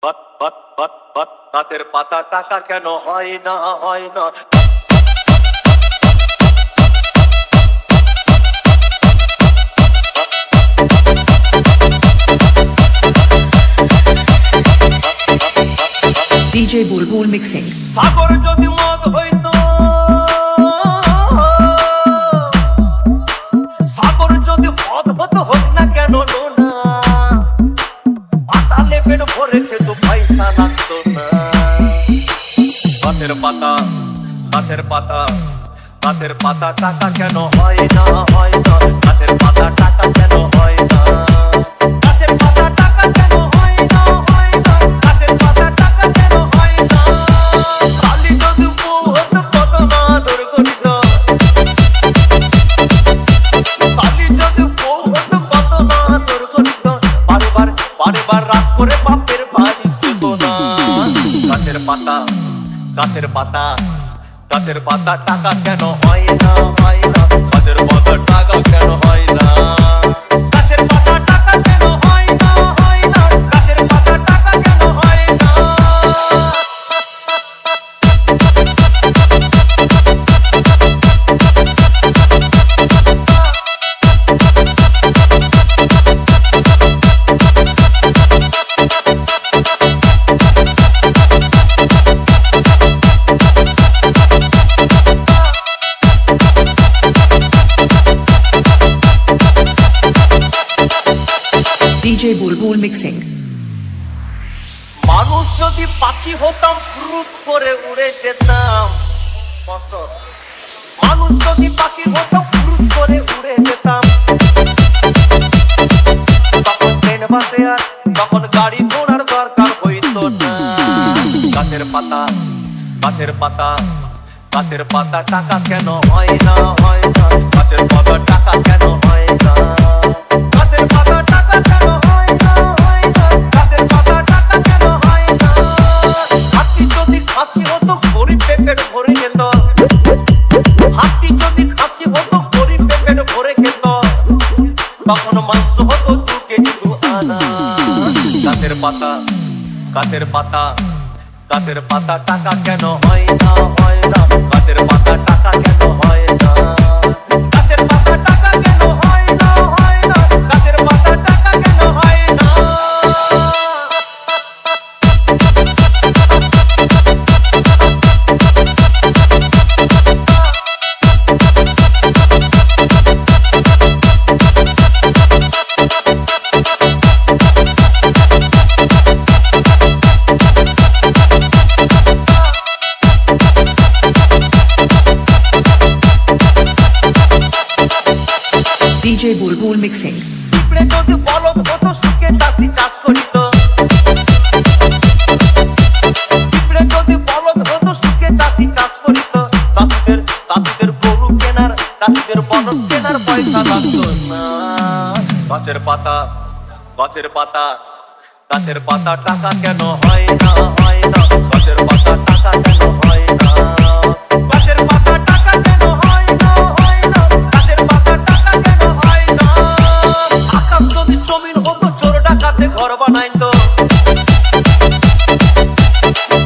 গাছের পাতা টাকা কেন হয় না হয় না। DJ Bulbul Mixing. সাগর যদি মদ হইতো, সাগর যদি মদ হতো হোক না কেন না, পাতালে পেট ভরে খেত পয়সা লাগতো না। গাছের পাতা গাছের পাতা গাছের পাতা টাকা কেন হয় না হয় না। গাছের পাতা টাকা কেন হয় না। গাছের পাতা টাকা কেন হয় না হয় না। গাছের পাতা টাকা কেন হয় না। কালি যদি বউ হতো কত না আদর করিত। কালি যদি বউ হতো কত না আদর করিত। বারবার রাত করে বাপের বাড়ি যেত না। গাছের পাতা গাছের পাতা গাছের পাতা টাকা কেন হয় না হয় না। গাছের পাতা টাকা কেন হয় না। গাছের পাতা টাকা কেন হয় না হয় না। গাছের পাতা টাকা কেন হয় না। DJ Bulbul Mixing. মানুষ যদি পাখি হতাম ফুরুত করে উড়ে যেতাম। মানুষ যদি পাখি হতাম ফুরুত করে উড়ে যেতাম। তখন ট্রেন বাসে আর তখন গাড়ি ঘোড়ার দরকার হইতো না। গাছের পাতা গাছের পাতা গাছের পাতা টাকা কেন হয় না হয় না। গাছের পাতা টাকা কেন হয় না। গাছের পাতা টাকা কেন হয় না হয় না। গাছের পাতা টাকা কেন হয় না। হাতি যদি খাসি হতো গরিব পেট ভরে যেত। হাতি যদি খাসি হতো গরিব পেট ভরে খেত। তখন মাংস হতো 2 কেজি 2 আনা। গাছের পাতা গাছের পাতা গাছের পাতা টাকা কেন হয় না হয় না। গাছের পাতা টাকা কেন হয় না। গাছের পাতা টাকা কেন হয় না হয় না। গাছের পাতা টাকা কেন হয় না। DJ Bulbul Mixing. পিঁপড়ে যদি বলদ হতো সুখে চাষি চাষ করিত। পিঁপড়ে যদি বলদ হতো সুখে চাষি চাষ করিত। চাষিদের গরু কেনার চাষিদের বলদ কেনার পয়সা লাগতো না। গাছের পাতা গাছের পাতা গাছের পাতা টাকা কেন হয় না হয় না। গাছের পাতা টাকা কেন হয় না। গাছের পাতা টাকা কেন হয় না হয় না। গাছের পাতা টাকা কেন হয় না। আকাশ যদি জমিন হতো চোর ডাকাতে ঘর বানাইতো।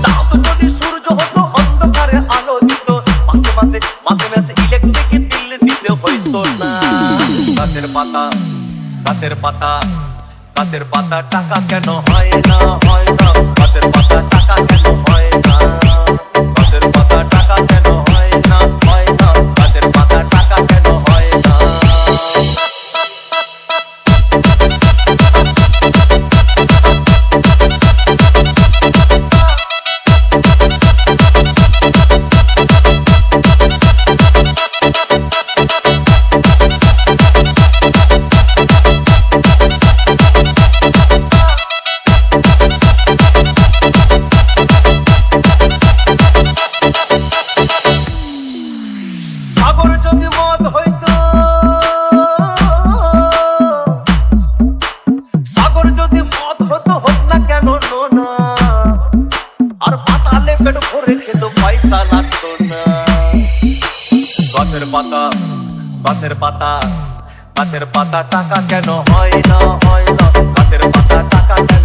চাঁদ যদি সূর্য হতো অন্ধকারে আলো দিত। মাসে মাসে ইলেকট্রিক বিল দিতে হইতো না। গাছের পাতা গাছের পাতা গাছের পাতা টাকা কেন হয় না হয় না। গাছের পাতা টাকা কেন হয় না। গাছের পাতা টাকা কেন হয় না হয় না। গাছের পাতা টাকা কেন হয় না। সাগর যদি মদ হইতো, সাগর যদি মদ হতো হোক না কেন না। আর পাতালে পেট ভরে খেত পয়সা লাগতো না। গাছের পাতা গাছের পাতা গাছের পাতা টাকা কেন হয় না হয় না। গাছের পাতা টাকা কেন